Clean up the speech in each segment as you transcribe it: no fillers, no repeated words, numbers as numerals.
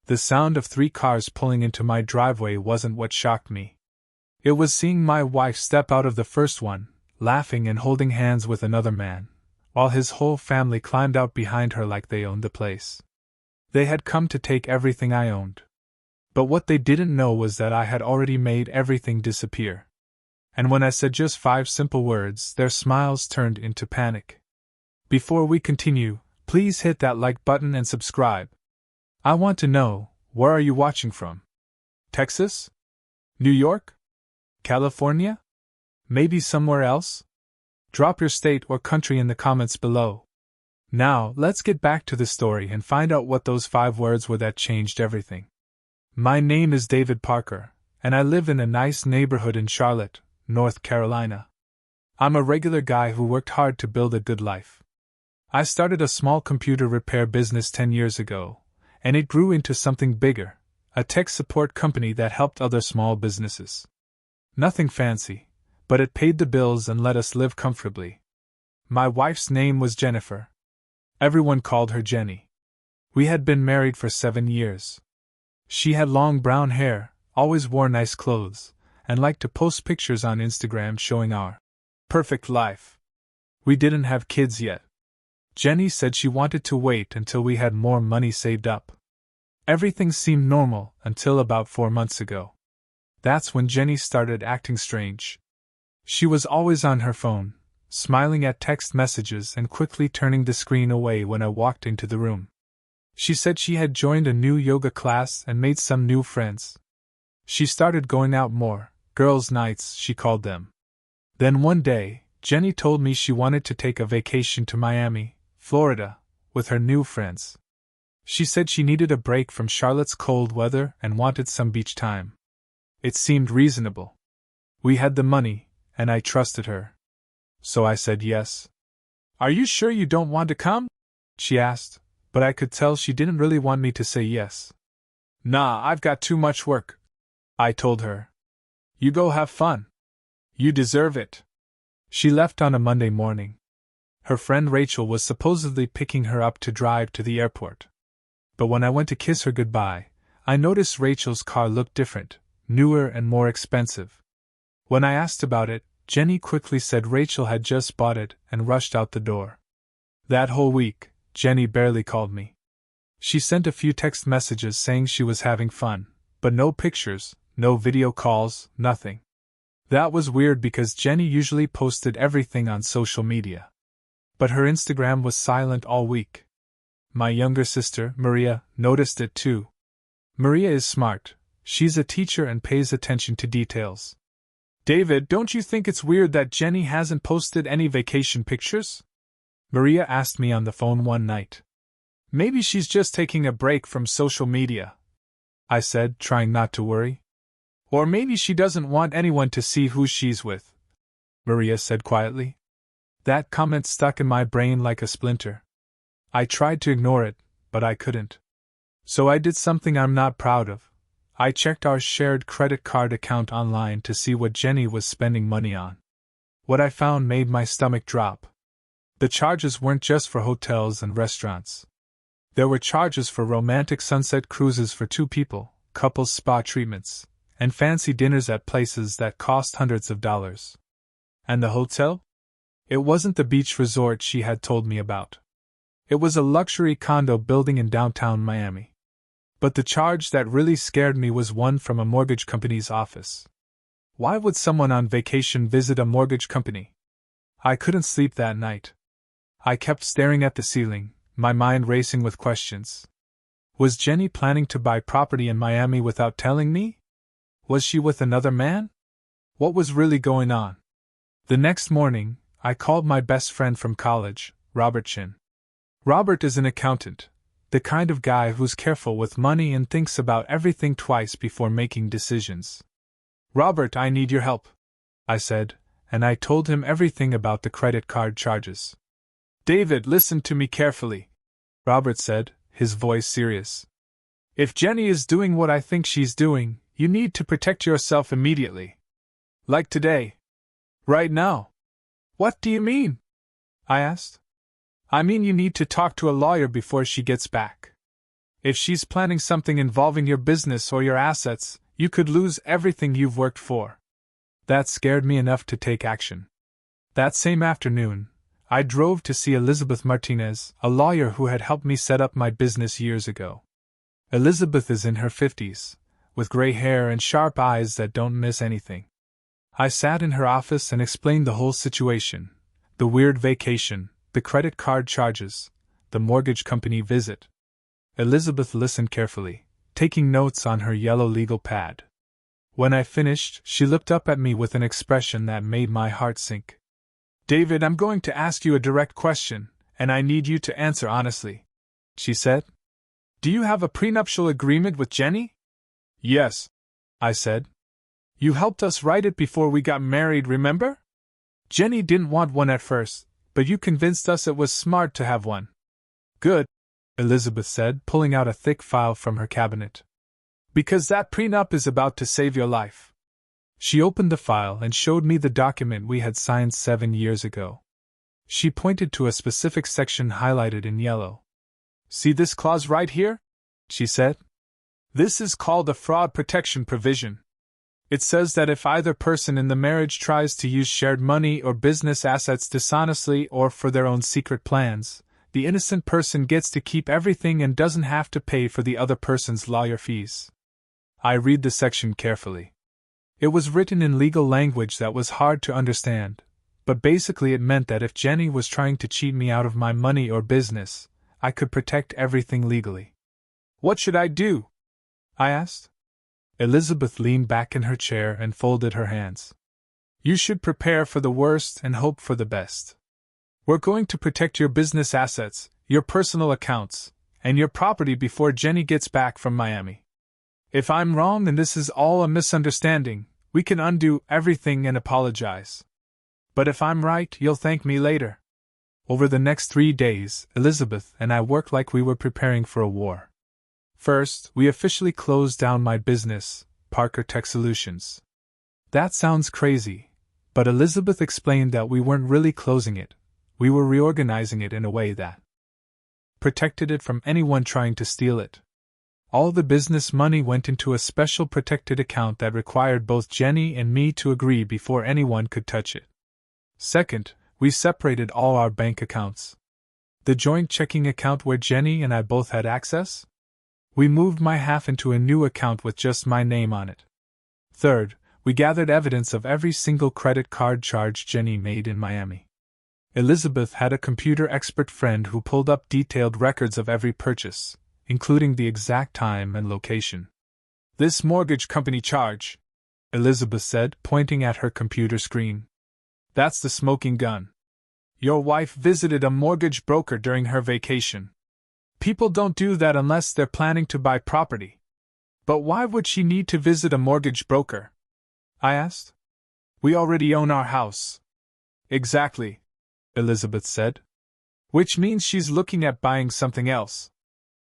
The sound of 3 cars pulling into my driveway wasn't what shocked me. It was seeing my wife step out of the first one, laughing and holding hands with another man, while his whole family climbed out behind her like they owned the place. They had come to take everything I owned. But what they didn't know was that I had already made everything disappear. And when I said just 5 simple words, their smiles turned into panic. Before we continue, please hit that like button and subscribe. I want to know, where are you watching from? Texas? New York? California? Maybe somewhere else? Drop your state or country in the comments below. Now, let's get back to the story and find out what those 5 words were that changed everything. My name is David Parker, and I live in a nice neighborhood in Charlotte, North Carolina. I'm a regular guy who worked hard to build a good life. I started a small computer repair business 10 years ago, and it grew into something bigger, a tech support company that helped other small businesses. Nothing fancy, but it paid the bills and let us live comfortably. My wife's name was Jennifer. Everyone called her Jenny. We had been married for 7 years. She had long brown hair, always wore nice clothes, and liked to post pictures on Instagram showing our perfect life. We didn't have kids yet. Jenny said she wanted to wait until we had more money saved up. Everything seemed normal until about 4 months ago. That's when Jenny started acting strange. She was always on her phone, smiling at text messages and quickly turning the screen away when I walked into the room. She said she had joined a new yoga class and made some new friends. She started going out more, girls' nights, she called them. Then one day, Jenny told me she wanted to take a vacation to Miami, Florida, with her new friends. She said she needed a break from Charlotte's cold weather and wanted some beach time. It seemed reasonable. We had the money, and I trusted her. So I said yes. "Are you sure you don't want to come?" she asked, but I could tell she didn't really want me to say yes. "Nah, I've got too much work," I told her. "You go have fun. You deserve it." She left on a Monday morning. Her friend Rachel was supposedly picking her up to drive to the airport. But when I went to kiss her goodbye, I noticed Rachel's car looked different, newer and more expensive. When I asked about it, Jenny quickly said Rachel had just bought it and rushed out the door. That whole week, Jenny barely called me. She sent a few text messages saying she was having fun, but no pictures, no video calls, nothing. That was weird because Jenny usually posted everything on social media. But her Instagram was silent all week. My younger sister, Maria, noticed it too. Maria is smart. She's a teacher and pays attention to details. "David, don't you think it's weird that Jenny hasn't posted any vacation pictures?" Maria asked me on the phone one night. "Maybe she's just taking a break from social media," I said, trying not to worry. "Or maybe she doesn't want anyone to see who she's with," Maria said quietly. That comment stuck in my brain like a splinter. I tried to ignore it, but I couldn't. So I did something I'm not proud of. I checked our shared credit card account online to see what Jenny was spending money on. What I found made my stomach drop. The charges weren't just for hotels and restaurants. There were charges for romantic sunset cruises for 2 people, couples spa treatments, and fancy dinners at places that cost hundreds of dollars. And the hotel? It wasn't the beach resort she had told me about. It was a luxury condo building in downtown Miami. But the charge that really scared me was one from a mortgage company's office. Why would someone on vacation visit a mortgage company? I couldn't sleep that night. I kept staring at the ceiling, my mind racing with questions. Was Jenny planning to buy property in Miami without telling me? Was she with another man? What was really going on? The next morning, I called my best friend from college, Robert Chin. Robert is an accountant, the kind of guy who's careful with money and thinks about everything twice before making decisions. "Robert, I need your help," I said, and I told him everything about the credit card charges. "David, listen to me carefully," Robert said, his voice serious. "If Jenny is doing what I think she's doing, you need to protect yourself immediately. Like today. Right now." "What do you mean?" I asked. "I mean you need to talk to a lawyer before she gets back. If she's planning something involving your business or your assets, you could lose everything you've worked for. That scared me enough to take action. That same afternoon, I drove to see Elizabeth Martinez, a lawyer who had helped me set up my business years ago. Elizabeth is in her 50s, with gray hair and sharp eyes that don't miss anything. I sat in her office and explained the whole situation: the weird vacation, the credit card charges, the mortgage company visit. Elizabeth listened carefully, taking notes on her yellow legal pad. When I finished, she looked up at me with an expression that made my heart sink. "David, I'm going to ask you a direct question, and I need you to answer honestly," she said. "Do you have a prenuptial agreement with Jenny?" "Yes," I said. "You helped us write it before we got married, remember? Jenny didn't want one at first, but you convinced us it was smart to have one." "Good," Elizabeth said, pulling out a thick file from her cabinet. "Because that prenup is about to save your life." She opened the file and showed me the document we had signed 7 years ago. She pointed to a specific section highlighted in yellow. "See this clause right here?" she said. "This is called a fraud protection provision. It says that if either person in the marriage tries to use shared money or business assets dishonestly or for their own secret plans, the innocent person gets to keep everything and doesn't have to pay for the other person's lawyer fees." I read the section carefully. It was written in legal language that was hard to understand, but basically it meant that if Jenny was trying to cheat me out of my money or business, I could protect everything legally. "What should I do?" I asked. Elizabeth leaned back in her chair and folded her hands. "You should prepare for the worst and hope for the best. We're going to protect your business assets, your personal accounts, and your property before Jenny gets back from Miami. If I'm wrong and this is all a misunderstanding, we can undo everything and apologize. But if I'm right, you'll thank me later." Over the next 3 days, Elizabeth and I worked like we were preparing for a war. First, we officially closed down my business, Parker Tech Solutions. That sounds crazy, but Elizabeth explained that we weren't really closing it, we were reorganizing it in a way that protected it from anyone trying to steal it. All the business money went into a special protected account that required both Jenny and me to agree before anyone could touch it. Second, we separated all our bank accounts. The joint checking account where Jenny and I both had access? We moved my half into a new account with just my name on it. Third, we gathered evidence of every single credit card charge Jenny made in Miami. Elizabeth had a computer expert friend who pulled up detailed records of every purchase, including the exact time and location. "This mortgage company charge," Elizabeth said, pointing at her computer screen. "That's the smoking gun. Your wife visited a mortgage broker during her vacation. People don't do that unless they're planning to buy property. But why would she need to visit a mortgage broker?" I asked. "We already own our house." "Exactly," Elizabeth said. "Which means she's looking at buying something else.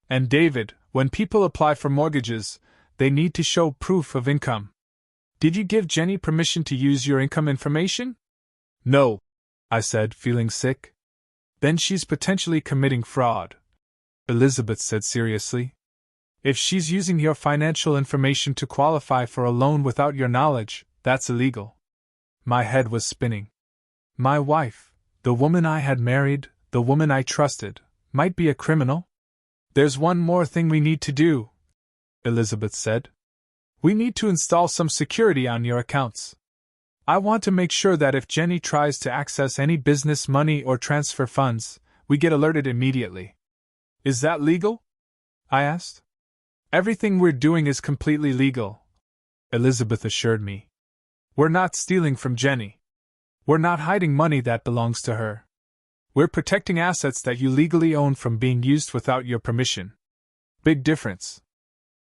And David, when people apply for mortgages, they need to show proof of income. Did you give Jenny permission to use your income information?" "No," I said, feeling sick. "Then she's potentially committing fraud," Elizabeth said seriously. "If she's using your financial information to qualify for a loan without your knowledge, that's illegal." My head was spinning. My wife, the woman I had married, the woman I trusted, might be a criminal? "There's one more thing we need to do," Elizabeth said. "We need to install some security on your accounts. I want to make sure that if Jenny tries to access any business money or transfer funds, we get alerted immediately." "Is that legal?" I asked. "Everything we're doing is completely legal," Elizabeth assured me. "We're not stealing from Jenny. We're not hiding money that belongs to her. We're protecting assets that you legally own from being used without your permission." Big difference.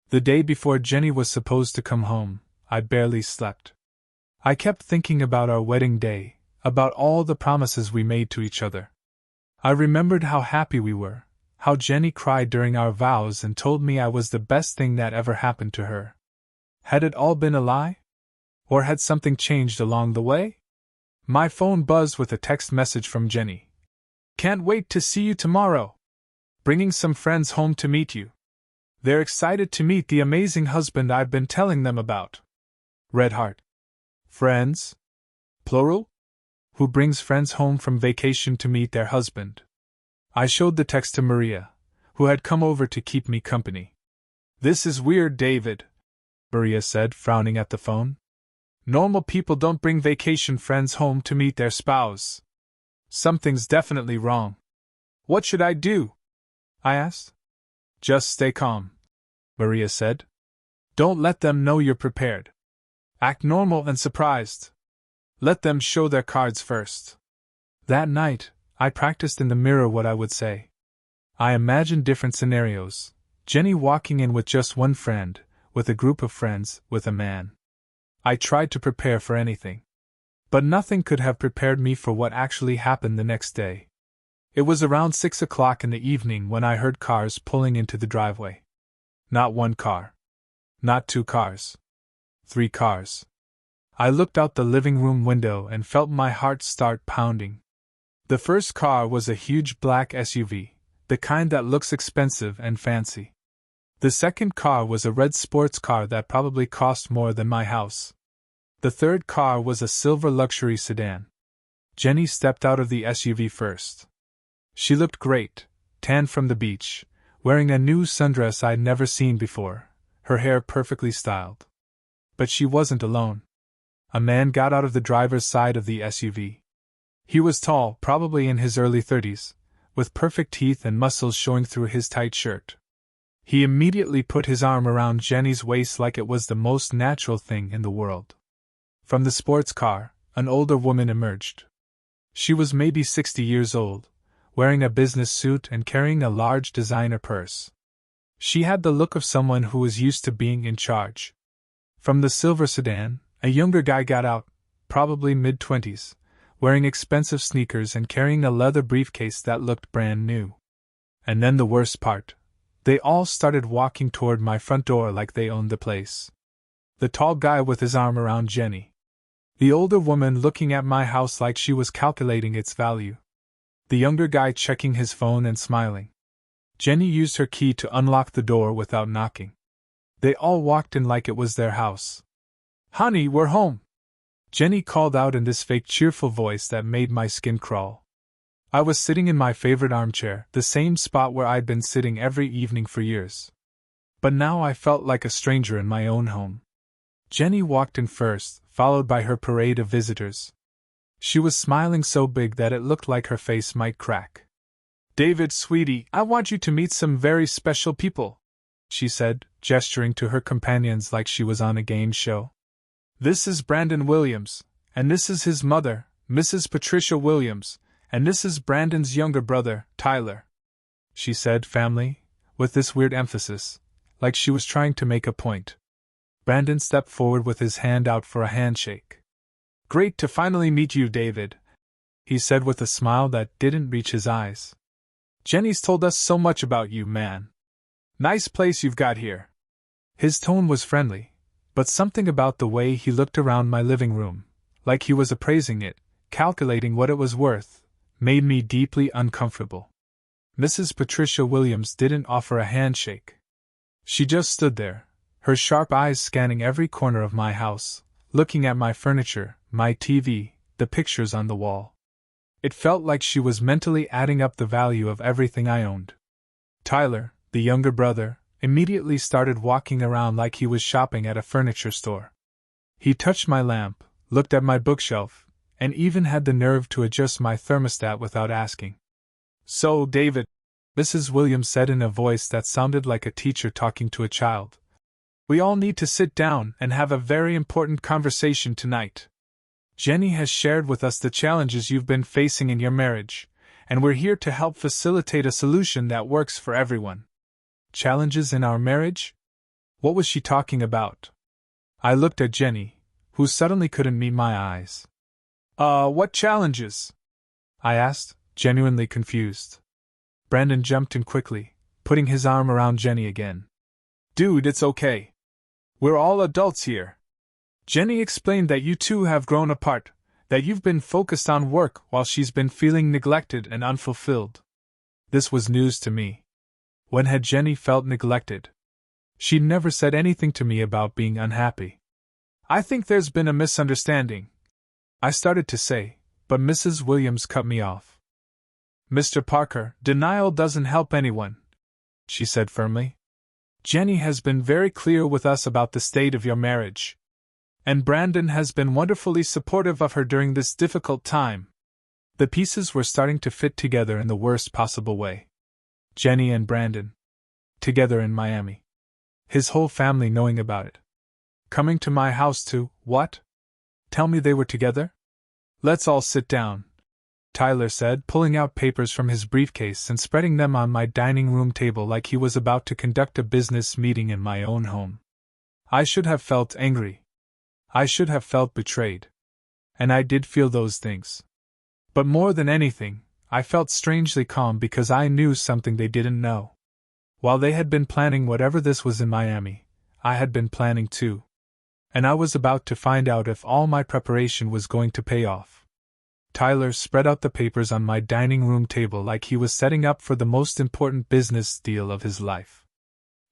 The day before Jenny was supposed to come home, I barely slept. I kept thinking about our wedding day, about all the promises we made to each other. I remembered how happy we were, how Jenny cried during our vows and told me I was the best thing that ever happened to her. Had it all been a lie? Or had something changed along the way? My phone buzzed with a text message from Jenny. "Can't wait to see you tomorrow. Bringing some friends home to meet you." They're excited to meet the amazing husband I've been telling them about. Red heart. Friends? Plural? Who brings friends home from vacation to meet their husband? I showed the text to Maria, who had come over to keep me company. This is weird, David, Maria said, frowning at the phone. Normal people don't bring vacation friends home to meet their spouse. Something's definitely wrong. What should I do? I asked. Just stay calm, Maria said. Don't let them know you're prepared. Act normal and surprised. Let them show their cards first. That night, I practiced in the mirror what I would say. I imagined different scenarios. Jenny walking in with just one friend, with a group of friends, with a man. I tried to prepare for anything. But nothing could have prepared me for what actually happened the next day. It was around 6 o'clock in the evening when I heard cars pulling into the driveway. Not one car. Not 2 cars. 3 cars. I looked out the living room window and felt my heart start pounding. The first car was a huge black SUV, the kind that looks expensive and fancy. The second car was a red sports car that probably cost more than my house. The third car was a silver luxury sedan. Jenny stepped out of the SUV first. She looked great, tan from the beach, wearing a new sundress I'd never seen before, her hair perfectly styled. But she wasn't alone. A man got out of the driver's side of the SUV. He was tall, probably in his early 30s, with perfect teeth and muscles showing through his tight shirt. He immediately put his arm around Jenny's waist like it was the most natural thing in the world. From the sports car, an older woman emerged. She was maybe 60 years old, wearing a business suit and carrying a large designer purse. She had the look of someone who was used to being in charge. From the silver sedan, a younger guy got out, probably mid-20s, wearing expensive sneakers and carrying a leather briefcase that looked brand new. And then the worst part. They all started walking toward my front door like they owned the place. The tall guy with his arm around Jenny. The older woman looking at my house like she was calculating its value. The younger guy checking his phone and smiling. Jenny used her key to unlock the door without knocking. They all walked in like it was their house. Honey, we're home! Jenny called out in this fake cheerful voice that made my skin crawl. I was sitting in my favorite armchair, the same spot where I'd been sitting every evening for years. But now I felt like a stranger in my own home. Jenny walked in first, followed by her parade of visitors. She was smiling so big that it looked like her face might crack. David, sweetie, I want you to meet some very special people, she said, gesturing to her companions like she was on a game show. This is Brandon Williams, and this is his mother, Mrs. Patricia Williams, and this is Brandon's younger brother, Tyler. She said family, with this weird emphasis, like she was trying to make a point. Brandon stepped forward with his hand out for a handshake. Great to finally meet you, David, he said with a smile that didn't reach his eyes. Jenny's told us so much about you, man. Nice place you've got here. His tone was friendly, but something about the way he looked around my living room, like he was appraising it, calculating what it was worth, made me deeply uncomfortable. Mrs. Patricia Williams didn't offer a handshake. She just stood there, her sharp eyes scanning every corner of my house, looking at my furniture, my TV, the pictures on the wall. It felt like she was mentally adding up the value of everything I owned. Tyler, the younger brother, immediately started walking around like he was shopping at a furniture store. He touched my lamp, looked at my bookshelf, and even had the nerve to adjust my thermostat without asking. So, David, Mrs. Williams said in a voice that sounded like a teacher talking to a child, we all need to sit down and have a very important conversation tonight. Jenny has shared with us the challenges you've been facing in your marriage, and we're here to help facilitate a solution that works for everyone. Challenges in our marriage? What was she talking about? I looked at Jenny, who suddenly couldn't meet my eyes. What challenges? I asked, genuinely confused. Brandon jumped in quickly, putting his arm around Jenny again. Dude, it's okay. We're all adults here. Jenny explained that you two have grown apart, that you've been focused on work while she's been feeling neglected and unfulfilled. This was news to me. When had Jenny felt neglected? She'd never said anything to me about being unhappy. I think there's been a misunderstanding, I started to say, but Mrs. Williams cut me off. Mr. Parker, denial doesn't help anyone, she said firmly. Jenny has been very clear with us about the state of your marriage. And Brandon has been wonderfully supportive of her during this difficult time. The pieces were starting to fit together in the worst possible way. Jenny and Brandon. Together in Miami. His whole family knowing about it. Coming to my house to, what? Tell me they were together? Let's all sit down, Tyler said, pulling out papers from his briefcase and spreading them on my dining room table like he was about to conduct a business meeting in my own home. I should have felt angry. I should have felt betrayed. And I did feel those things. But more than anything, I felt strangely calm because I knew something they didn't know. While they had been planning whatever this was in Miami, I had been planning too. And I was about to find out if all my preparation was going to pay off. Tyler spread out the papers on my dining room table like he was setting up for the most important business deal of his life.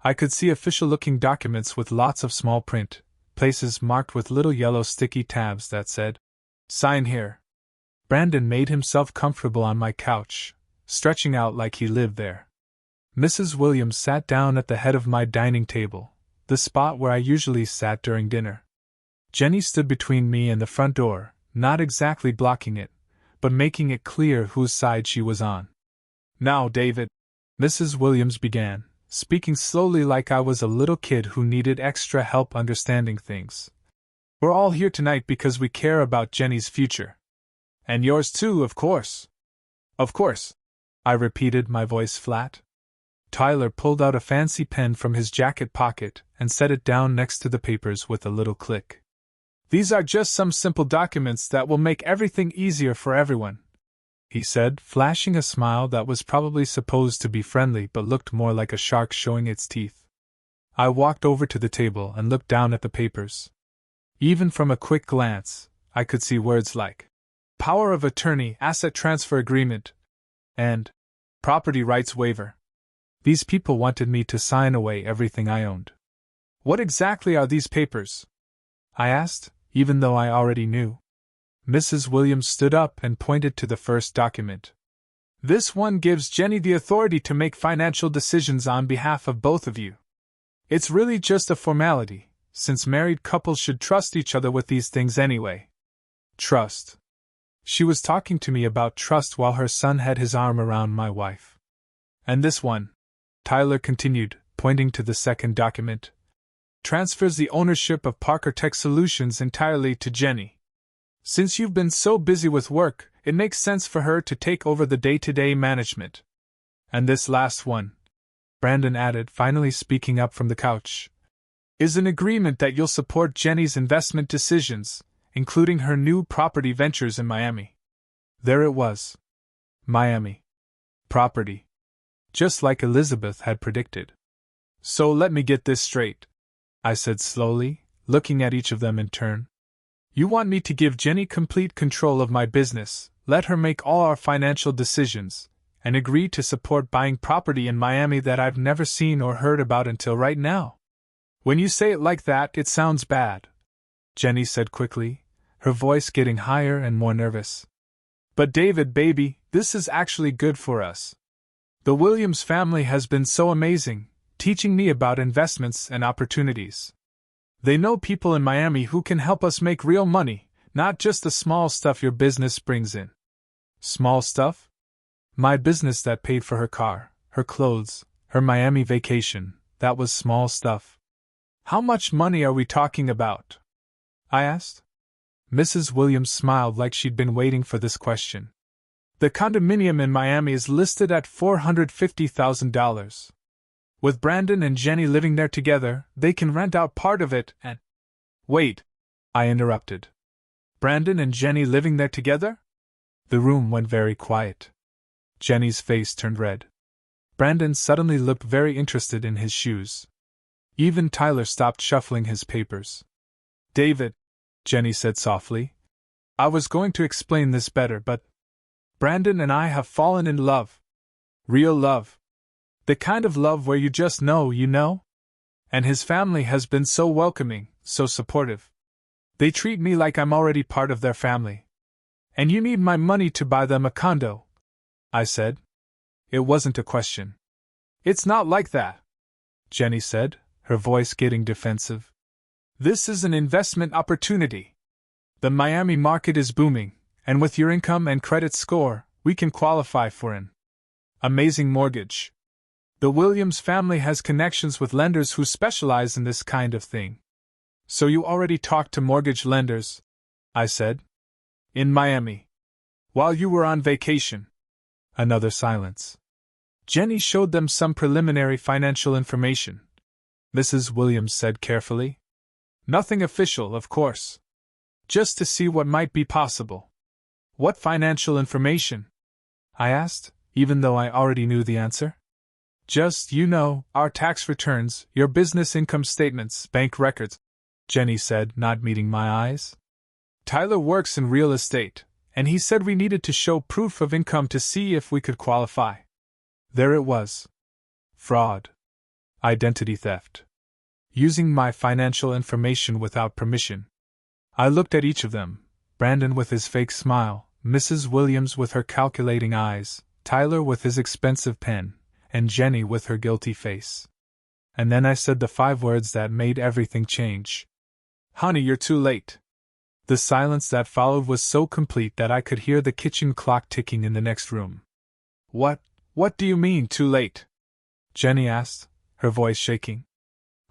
I could see official-looking documents with lots of small print, places marked with little yellow sticky tabs that said, "Sign here." Brandon made himself comfortable on my couch, stretching out like he lived there. Mrs. Williams sat down at the head of my dining table, the spot where I usually sat during dinner. Jenny stood between me and the front door, not exactly blocking it, but making it clear whose side she was on. "Now, David," Mrs. Williams began, speaking slowly like I was a little kid who needed extra help understanding things. "We're all here tonight because we care about Jenny's future. And yours too, of course." "Of course," I repeated, my voice flat. Tyler pulled out a fancy pen from his jacket pocket and set it down next to the papers with a little click. "These are just some simple documents that will make everything easier for everyone," he said, flashing a smile that was probably supposed to be friendly but looked more like a shark showing its teeth. I walked over to the table and looked down at the papers. Even from a quick glance, I could see words like power of attorney, asset transfer agreement, and property rights waiver. These people wanted me to sign away everything I owned. "What exactly are these papers?" I asked, even though I already knew. Mrs. Williams stood up and pointed to the first document. "This one gives Jenny the authority to make financial decisions on behalf of both of you. It's really just a formality, since married couples should trust each other with these things anyway." Trust. She was talking to me about trust while her son had his arm around my wife. "And this one," Tyler continued, pointing to the second document, "transfers the ownership of Parker Tech Solutions entirely to Jenny. Since you've been so busy with work, it makes sense for her to take over the day-to-day management. And this last one," Brandon added, finally speaking up from the couch, "is an agreement that you'll support Jenny's investment decisions, including her new property ventures in Miami." There it was. Miami. Property. Just like Elizabeth had predicted. "So let me get this straight," I said slowly, looking at each of them in turn. "You want me to give Jenny complete control of my business, let her make all our financial decisions, and agree to support buying property in Miami that I've never seen or heard about until right now?" "When you say it like that, it sounds bad," Jenny said quickly, her voice getting higher and more nervous. "But David, baby, this is actually good for us. The Williams family has been so amazing, teaching me about investments and opportunities. They know people in Miami who can help us make real money, not just the small stuff your business brings in." "Small stuff?" "My business that paid for her car, her clothes, her Miami vacation, that was small stuff." "How much money are we talking about?" I asked. Mrs. Williams smiled like she'd been waiting for this question. "The condominium in Miami is listed at $450,000. With Brandon and Jenny living there together, they can rent out part of it and—" "Wait," I interrupted. "Brandon and Jenny living there together?" The room went very quiet. Jenny's face turned red. Brandon suddenly looked very interested in his shoes. Even Tyler stopped shuffling his papers. "David," Jenny said softly, "I was going to explain this better, but Brandon and I have fallen in love. Real love. The kind of love where you just know you know? And his family has been so welcoming, so supportive. They treat me like I'm already part of their family. And you need my money to buy them a condo, I said. It wasn't a question. It's not like that, Jenny said, her voice getting defensive. This is an investment opportunity. The Miami market is booming, and with your income and credit score, we can qualify for an amazing mortgage. The Williams family has connections with lenders who specialize in this kind of thing. So you already talked to mortgage lenders, I said. In Miami. While you were on vacation. Another silence. Jenny showed them some preliminary financial information. Mrs. Williams said carefully. Nothing official, of course. Just to see what might be possible. What financial information? I asked, even though I already knew the answer. Just, our tax returns, your business income statements, bank records, Jenny said, not meeting my eyes. Tyler works in real estate, and he said we needed to show proof of income to see if we could qualify. There it was. Fraud. Identity theft. Using my financial information without permission. I looked at each of them, Brandon with his fake smile, Mrs. Williams with her calculating eyes, Tyler with his expensive pen, and Jenny with her guilty face. And then I said the 5 words that made everything change. Honey, you're too late. The silence that followed was so complete that I could hear the kitchen clock ticking in the next room. What do you mean, too late? Jenny asked, her voice shaking.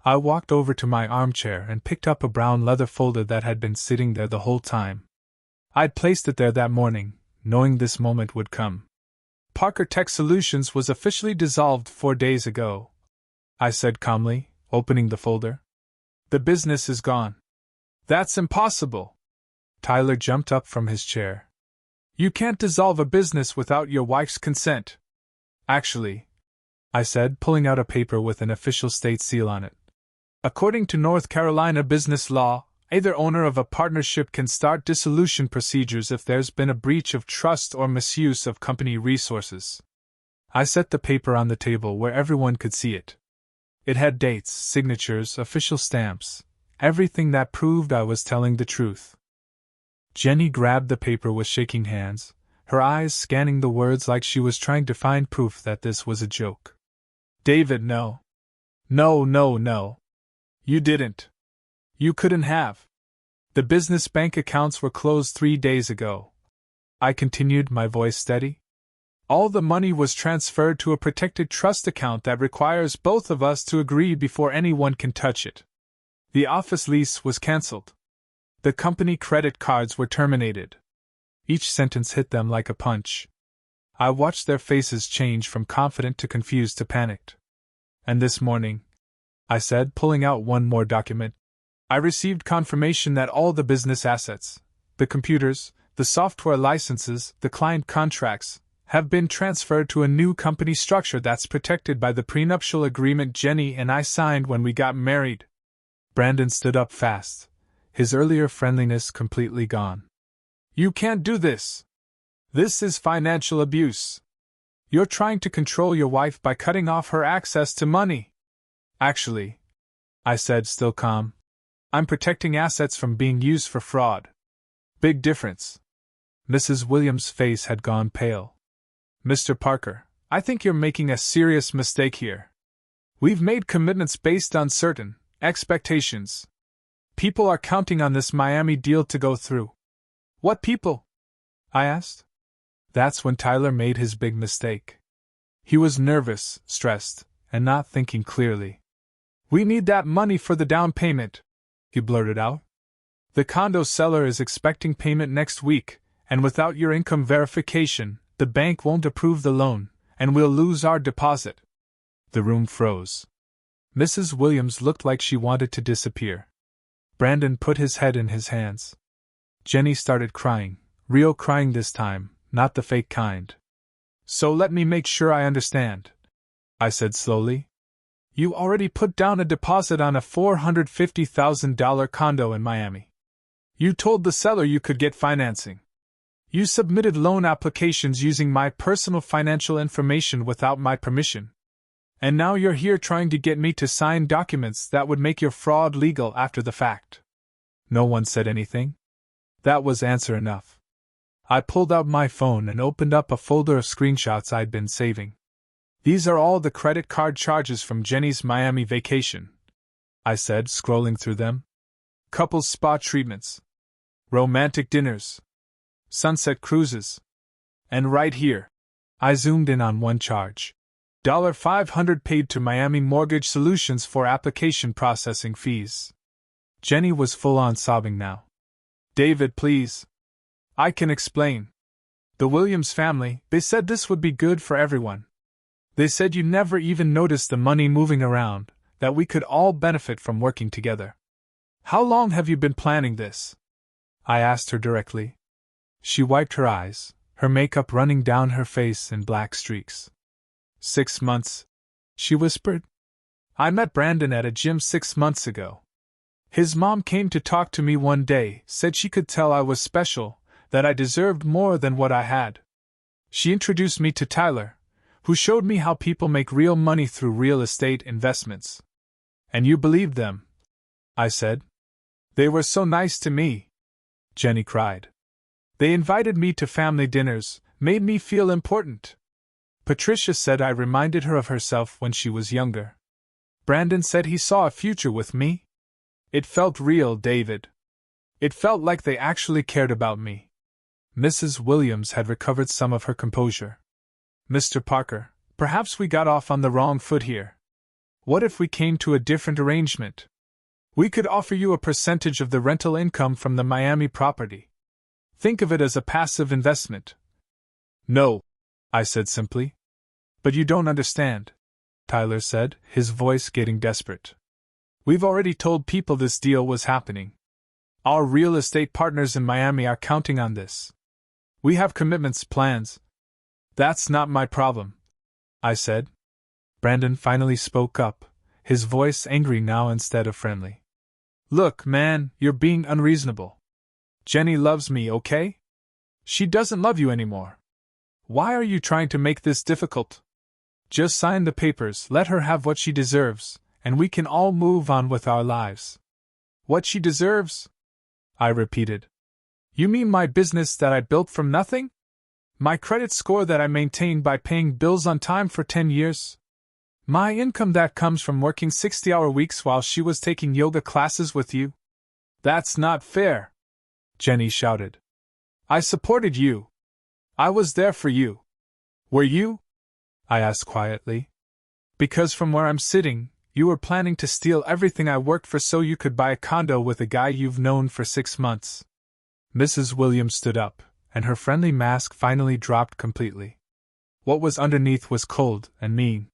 I walked over to my armchair and picked up a brown leather folder that had been sitting there the whole time. I'd placed it there that morning, knowing this moment would come. Parker Tech Solutions was officially dissolved 4 days ago, I said calmly, opening the folder. The business is gone. That's impossible. Tyler jumped up from his chair. You can't dissolve a business without your wife's consent. Actually, I said, pulling out a paper with an official state seal on it. According to North Carolina business law, either owner of a partnership can start dissolution procedures if there's been a breach of trust or misuse of company resources. I set the paper on the table where everyone could see it. It had dates, signatures, official stamps, everything that proved I was telling the truth. Jenny grabbed the paper with shaking hands, her eyes scanning the words like she was trying to find proof that this was a joke. David, no. No. You didn't. You couldn't have. The business bank accounts were closed 3 days ago. I continued, my voice steady. All the money was transferred to a protected trust account that requires both of us to agree before anyone can touch it. The office lease was cancelled. The company credit cards were terminated. Each sentence hit them like a punch. I watched their faces change from confident to confused to panicked. And this morning, I said, pulling out one more document, I received confirmation that all the business assets, the computers, the software licenses, the client contracts, have been transferred to a new company structure that's protected by the prenuptial agreement Jenny and I signed when we got married. Brandon stood up fast, his earlier friendliness completely gone. You can't do this. This is financial abuse. You're trying to control your wife by cutting off her access to money. Actually, I said, still calm, I'm protecting assets from being used for fraud. Big difference. Mrs. Williams' face had gone pale. Mr. Parker, I think you're making a serious mistake here. We've made commitments based on certain expectations. People are counting on this Miami deal to go through. What people? I asked. That's when Tyler made his big mistake. He was nervous, stressed, and not thinking clearly. We need that money for the down payment, he blurted out. The condo seller is expecting payment next week, and without your income verification, the bank won't approve the loan, and we'll lose our deposit. The room froze. Mrs. Williams looked like she wanted to disappear. Brandon put his head in his hands. Jenny started crying, real crying this time, not the fake kind. So let me make sure I understand, I said slowly. You already put down a deposit on a $450,000 condo in Miami. You told the seller you could get financing. You submitted loan applications using my personal financial information without my permission. And now you're here trying to get me to sign documents that would make your fraud legal after the fact. No one said anything. That was answer enough. I pulled out my phone and opened up a folder of screenshots I'd been saving. These are all the credit card charges from Jenny's Miami vacation, I said, scrolling through them. Couples spa treatments, romantic dinners, sunset cruises. And right here, I zoomed in on one charge. $500 paid to Miami Mortgage Solutions for application processing fees. Jenny was full on sobbing now. David, please. I can explain. The Williams family, they said this would be good for everyone. They said you never even noticed the money moving around, that we could all benefit from working together. How long have you been planning this? I asked her directly. She wiped her eyes, her makeup running down her face in black streaks. 6 months, she whispered. I met Brandon at a gym 6 months ago. His mom came to talk to me one day, said she could tell I was special, that I deserved more than what I had. She introduced me to Tyler, who showed me how people make real money through real estate investments. And you believed them, I said. They were so nice to me, Jenny cried. They invited me to family dinners, made me feel important. Patricia said I reminded her of herself when she was younger. Brandon said he saw a future with me. It felt real, David. It felt like they actually cared about me. Mrs. Williams had recovered some of her composure. Mr. Parker, perhaps we got off on the wrong foot here. What if we came to a different arrangement? We could offer you a percentage of the rental income from the Miami property. Think of it as a passive investment. No, I said simply. But you don't understand, Tyler said, his voice getting desperate. We've already told people this deal was happening. Our real estate partners in Miami are counting on this. We have commitments, plans. That's not my problem, I said. Brandon finally spoke up, his voice angry now instead of friendly. Look, man, you're being unreasonable. Jenny loves me, okay? She doesn't love you anymore. Why are you trying to make this difficult? Just sign the papers, let her have what she deserves, and we can all move on with our lives. What she deserves? I repeated. You mean my business that I built from nothing? My credit score that I maintained by paying bills on time for 10 years? My income that comes from working 60-hour weeks while she was taking yoga classes with you? That's not fair, Jenny shouted. I supported you. I was there for you. Were you? I asked quietly. Because from where I'm sitting, you were planning to steal everything I worked for so you could buy a condo with a guy you've known for 6 months. Mrs. Williams stood up, and her friendly mask finally dropped completely. What was underneath was cold and mean.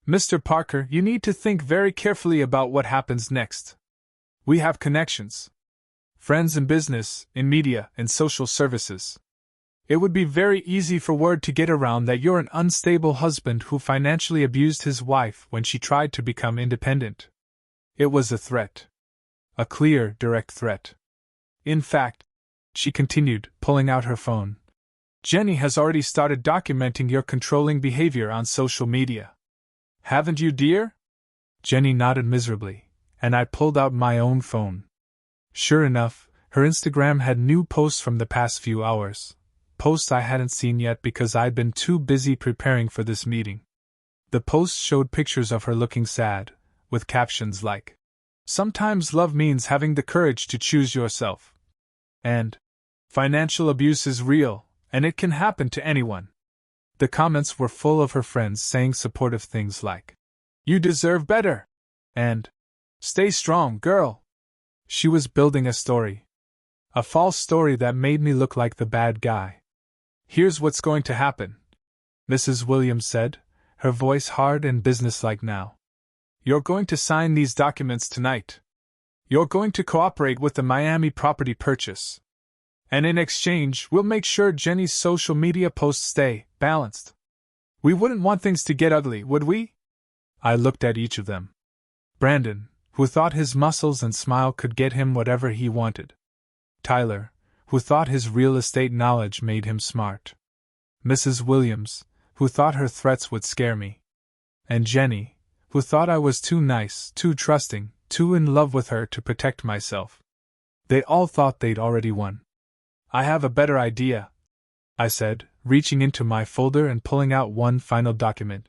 Mr. Parker, you need to think very carefully about what happens next. We have connections. Friends in business, in media, in social services. It would be very easy for word to get around that you're an unstable husband who financially abused his wife when she tried to become independent. It was a threat. A clear, direct threat. In fact, she continued, pulling out her phone, Jenny has already started documenting your controlling behavior on social media. Haven't you, dear? Jenny nodded miserably, and I pulled out my own phone. Sure enough, her Instagram had new posts from the past few hours. Posts I hadn't seen yet because I'd been too busy preparing for this meeting. The posts showed pictures of her looking sad, with captions like, "Sometimes love means having the courage to choose yourself," and "Financial abuse is real, and it can happen to anyone." The comments were full of her friends saying supportive things like, "You deserve better," and "Stay strong, girl." She was building a story. A false story that made me look like the bad guy. "Here's what's going to happen," Mrs. Williams said, her voice hard and businesslike now. "You're going to sign these documents tonight. You're going to cooperate with the Miami property purchase. And in exchange, we'll make sure Jenny's social media posts stay balanced. We wouldn't want things to get ugly, would we?" I looked at each of them. Brandon, who thought his muscles and smile could get him whatever he wanted. Tyler, who thought his real estate knowledge made him smart. Mrs. Williams, who thought her threats would scare me. and Jenny, who thought I was too nice, too trusting, too in love with her to protect myself. They all thought they'd already won. I have a better idea, I said, reaching into my folder and pulling out one final document.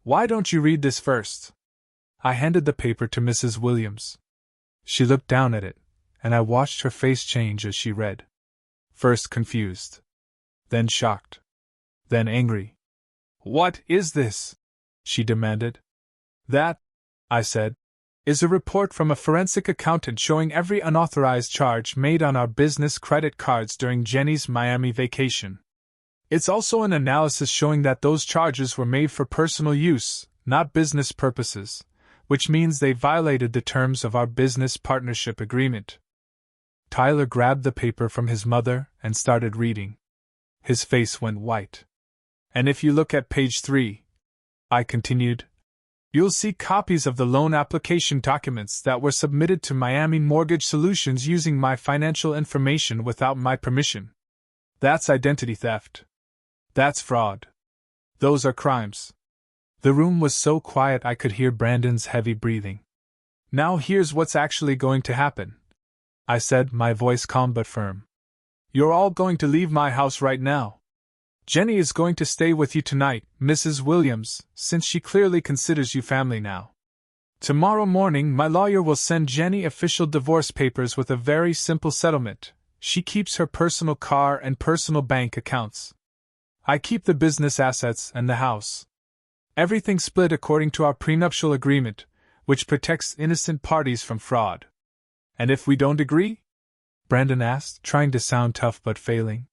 Why don't you read this first? I handed the paper to Mrs. Williams. She looked down at it, and I watched her face change as she read. First confused. Then shocked. Then angry. What is this? She demanded. That, I said, is a report from a forensic accountant showing every unauthorized charge made on our business credit cards during Jenny's Miami vacation. It's also an analysis showing that those charges were made for personal use, not business purposes, which means they violated the terms of our business partnership agreement. Tyler grabbed the paper from his mother and started reading. His face went white. And if you look at page 3, I continued, you'll see copies of the loan application documents that were submitted to Miami Mortgage Solutions using my financial information without my permission. That's identity theft. That's fraud. Those are crimes. The room was so quiet I could hear Brandon's heavy breathing. Now here's what's actually going to happen, I said, my voice calm but firm. You're all going to leave my house right now. Jenny is going to stay with you tonight, Mrs. Williams, since she clearly considers you family now. Tomorrow morning, my lawyer will send Jenny official divorce papers with a very simple settlement. She keeps her personal car and personal bank accounts. I keep the business assets and the house. Everything split according to our prenuptial agreement, which protects innocent parties from fraud. And if we don't agree? Brandon asked, trying to sound tough but failing.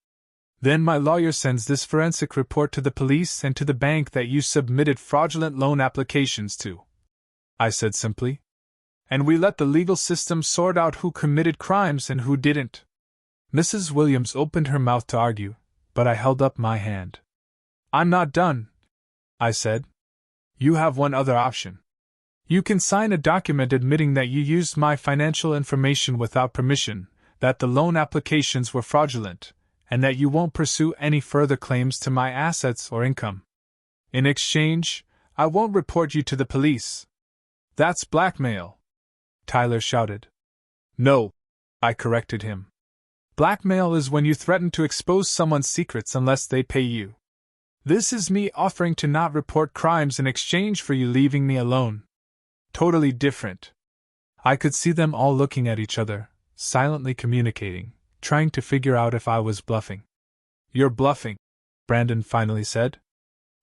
Then my lawyer sends this forensic report to the police and to the bank that you submitted fraudulent loan applications to, I said simply. And we let the legal system sort out who committed crimes and who didn't. Mrs. Williams opened her mouth to argue, but I held up my hand. I'm not done, I said. You have one other option. You can sign a document admitting that you used my financial information without permission, that the loan applications were fraudulent, and that you won't pursue any further claims to my assets or income. In exchange, I won't report you to the police. That's blackmail, Tyler shouted. No, I corrected him. Blackmail is when you threaten to expose someone's secrets unless they pay you. This is me offering to not report crimes in exchange for you leaving me alone. Totally different. I could see them all looking at each other, silently communicating, trying to figure out if I was bluffing. You're bluffing, Brandon finally said.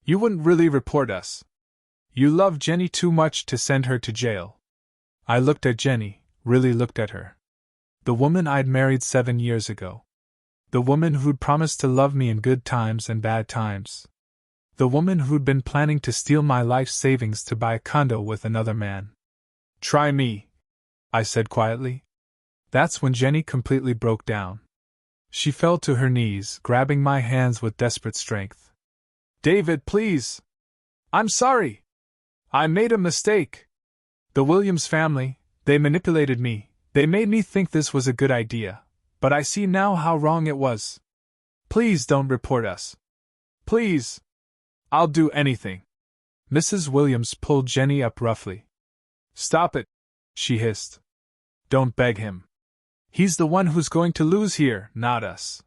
You wouldn't really report us. You love Jenny too much to send her to jail. I looked at Jenny, really looked at her. The woman I'd married 7 years ago. The woman who'd promised to love me in good times and bad times. The woman who'd been planning to steal my life savings to buy a condo with another man. Try me, I said quietly. That's when Jenny completely broke down. She fell to her knees, grabbing my hands with desperate strength. David, please! I'm sorry! I made a mistake! The Williams family, they manipulated me, they made me think this was a good idea, but I see now how wrong it was. Please don't report us. Please! I'll do anything. Mrs. Williams pulled Jenny up roughly. Stop it, she hissed. Don't beg him. He's the one who's going to lose here, not us.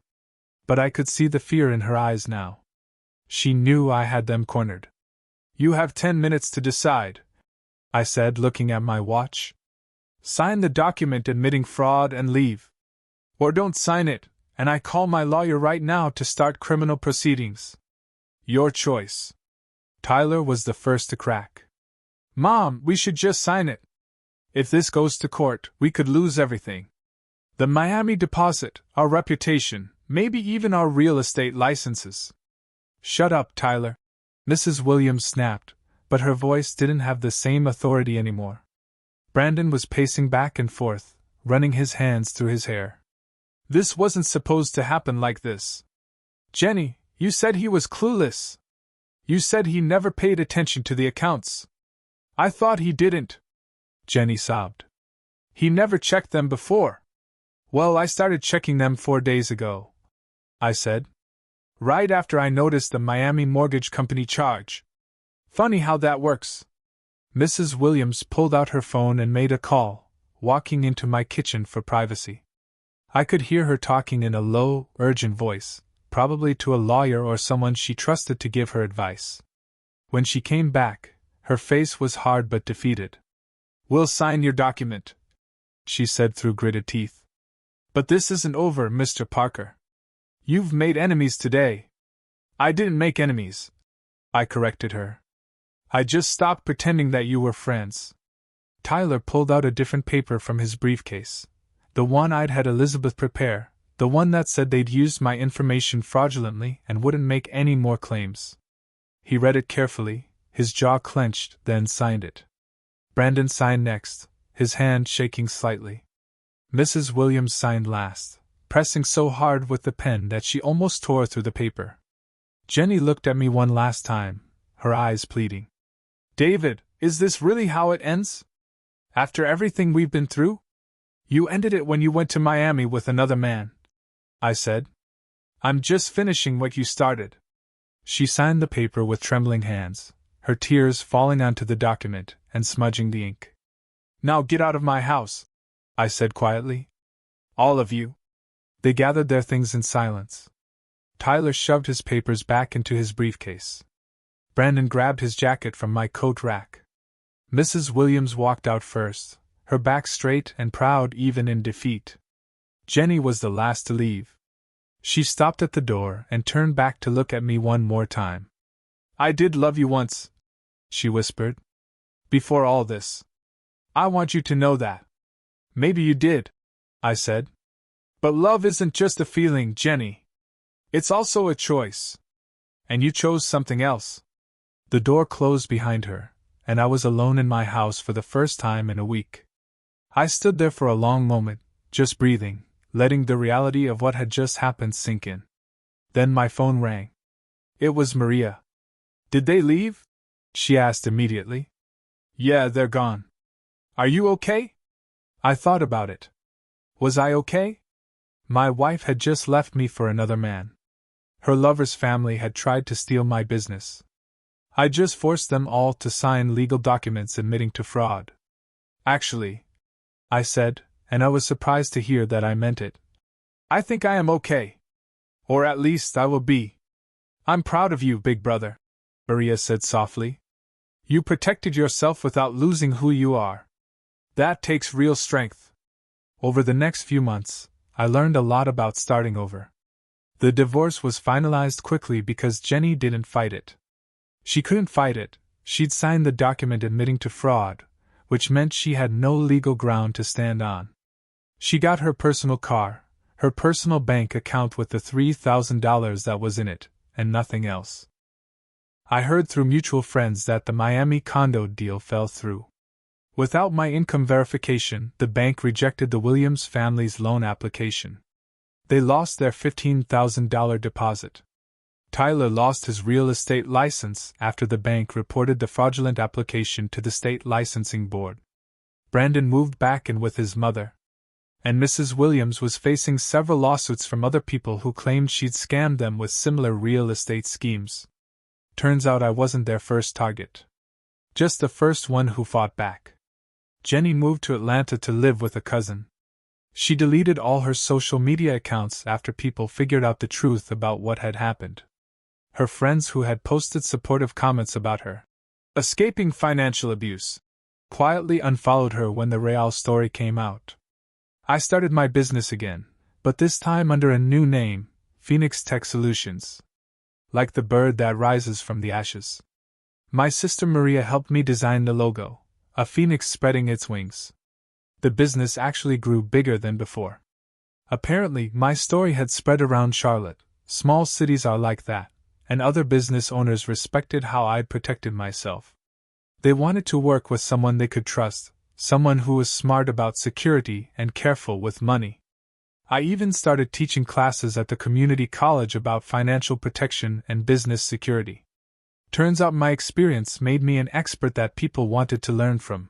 But I could see the fear in her eyes now. She knew I had them cornered. You have 10 minutes to decide, I said, looking at my watch. Sign the document admitting fraud and leave. Or don't sign it, and I call my lawyer right now to start criminal proceedings. Your choice. Tyler was the first to crack. Mom, we should just sign it. If this goes to court, we could lose everything. The Miami deposit, our reputation, maybe even our real estate licenses. Shut up, Tyler, Mrs. Williams snapped, but her voice didn't have the same authority anymore. Brandon was pacing back and forth, running his hands through his hair. This wasn't supposed to happen like this. Jenny, you said he was clueless. You said he never paid attention to the accounts. I thought he didn't. Jenny sobbed. He never checked them before. Well, I started checking them 4 days ago, I said. Right after I noticed the Miami Mortgage Company charge. Funny how that works. Mrs. Williams pulled out her phone and made a call, walking into my kitchen for privacy. I could hear her talking in a low, urgent voice, probably to a lawyer or someone she trusted to give her advice. When she came back, her face was hard but defeated. "We'll sign your document," she said through gritted teeth. "But this isn't over, Mr. Parker. You've made enemies today." "I didn't make enemies," I corrected her. "I just stopped pretending that you were friends." Tyler pulled out a different paper from his briefcase. The one I'd had Elizabeth prepare, the one that said they'd used my information fraudulently and wouldn't make any more claims. He read it carefully, his jaw clenched, then signed it. Brandon signed next, his hand shaking slightly. Mrs. Williams signed last, pressing so hard with the pen that she almost tore through the paper. Jenny looked at me one last time, her eyes pleading. "David, is this really how it ends? After everything we've been through?" "You ended it when you went to Miami with another man," I said. "I'm just finishing what you started." She signed the paper with trembling hands, her tears falling onto the document and smudging the ink. "Now get out of my house," I said quietly. "All of you." They gathered their things in silence. Tyler shoved his papers back into his briefcase. Brandon grabbed his jacket from my coat rack. Mrs. Williams walked out first, her back straight and proud even in defeat. Jenny was the last to leave. She stopped at the door and turned back to look at me one more time. "I did love you once," she whispered. "Before all this. I want you to know that." "Maybe you did," I said. "But love isn't just a feeling, Jenny. It's also a choice. And you chose something else." The door closed behind her, and I was alone in my house for the first time in a week. I stood there for a long moment, just breathing, letting the reality of what had just happened sink in. Then my phone rang. It was Maria. "Did they leave?" she asked immediately. "Yeah, they're gone." "Are you okay?" I thought about it. Was I okay? My wife had just left me for another man. Her lover's family had tried to steal my business. I just forced them all to sign legal documents admitting to fraud. "Actually," I said, and I was surprised to hear that I meant it, "I think I am okay. Or at least I will be." "I'm proud of you, big brother," Maria said softly. "You protected yourself without losing who you are. That takes real strength." Over the next few months, I learned a lot about starting over. The divorce was finalized quickly because Jenny didn't fight it. She couldn't fight it, she'd signed the document admitting to fraud, which meant she had no legal ground to stand on. She got her personal car, her personal bank account with the $3,000 that was in it, and nothing else. I heard through mutual friends that the Miami condo deal fell through. Without my income verification, the bank rejected the Williams family's loan application. They lost their $15,000 deposit. Tyler lost his real estate license after the bank reported the fraudulent application to the state licensing board. Brandon moved back in with his mother. And Mrs. Williams was facing several lawsuits from other people who claimed she'd scammed them with similar real estate schemes. Turns out I wasn't their first target. Just the first one who fought back. Jenny moved to Atlanta to live with a cousin. She deleted all her social media accounts after people figured out the truth about what had happened. Her friends who had posted supportive comments about her escaping financial abuse quietly unfollowed her when the real story came out. I started my business again, but this time under a new name, Phoenix Tech Solutions. Like the bird that rises from the ashes. My sister Maria helped me design the logo, a phoenix spreading its wings. The business actually grew bigger than before. Apparently, my story had spread around Charlotte. Small cities are like that, and other business owners respected how I'd protected myself. They wanted to work with someone they could trust, someone who was smart about security and careful with money. I even started teaching classes at the community college about financial protection and business security. Turns out my experience made me an expert that people wanted to learn from.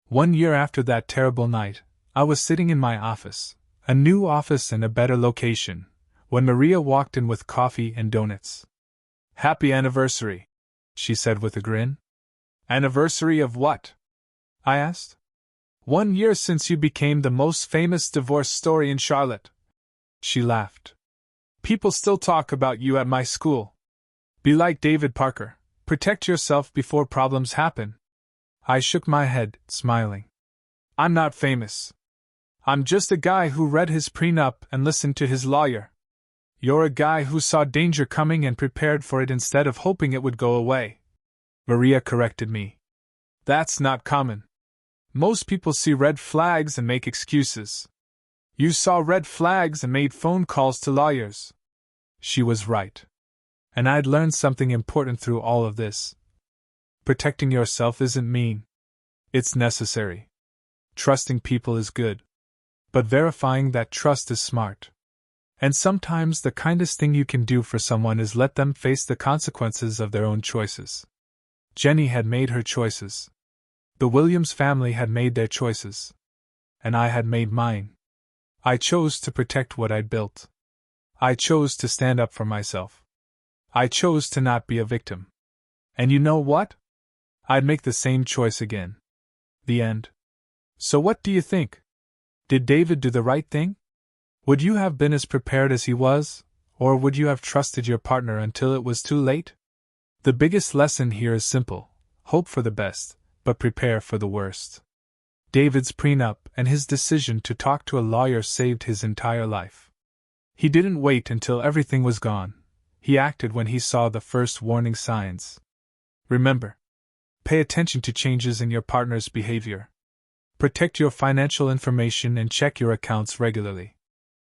1 year after that terrible night, I was sitting in my office, a new office in a better location, when Maria walked in with coffee and donuts. "Happy anniversary," she said with a grin. Anniversary of what? I asked. 1 year since you became the most famous divorce story in Charlotte. She laughed. People still talk about you at my school. Be like David Parker. Protect yourself before problems happen. I shook my head, smiling. I'm not famous. I'm just a guy who read his prenup and listened to his lawyer. You're a guy who saw danger coming and prepared for it instead of hoping it would go away. Maria corrected me. That's not common. Most people see red flags and make excuses. You saw red flags and made phone calls to lawyers. She was right. And I'd learned something important through all of this. Protecting yourself isn't mean. It's necessary. Trusting people is good. But verifying that trust is smart. And sometimes the kindest thing you can do for someone is let them face the consequences of their own choices. Jenny had made her choices. The Williams family had made their choices. And I had made mine. I chose to protect what I'd built. I chose to stand up for myself. I chose to not be a victim. And you know what? I'd make the same choice again. The end. So what do you think? Did David do the right thing? Would you have been as prepared as he was, or would you have trusted your partner until it was too late? The biggest lesson here is simple: hope for the best, but prepare for the worst. David's prenup and his decision to talk to a lawyer saved his entire life. He didn't wait until everything was gone. He acted when he saw the first warning signs. Remember, pay attention to changes in your partner's behavior. Protect your financial information and check your accounts regularly.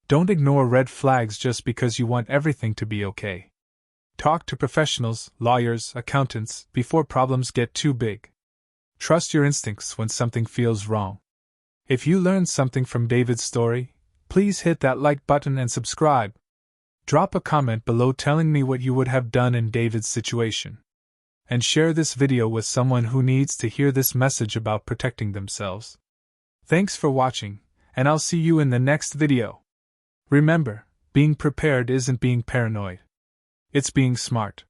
Don't ignore red flags just because you want everything to be okay. Talk to professionals, lawyers, accountants, before problems get too big. Trust your instincts when something feels wrong. If you learned something from David's story, please hit that like button and subscribe. Drop a comment below telling me what you would have done in David's situation. And share this video with someone who needs to hear this message about protecting themselves. Thanks for watching, and I'll see you in the next video. Remember, being prepared isn't being paranoid. It's being smart.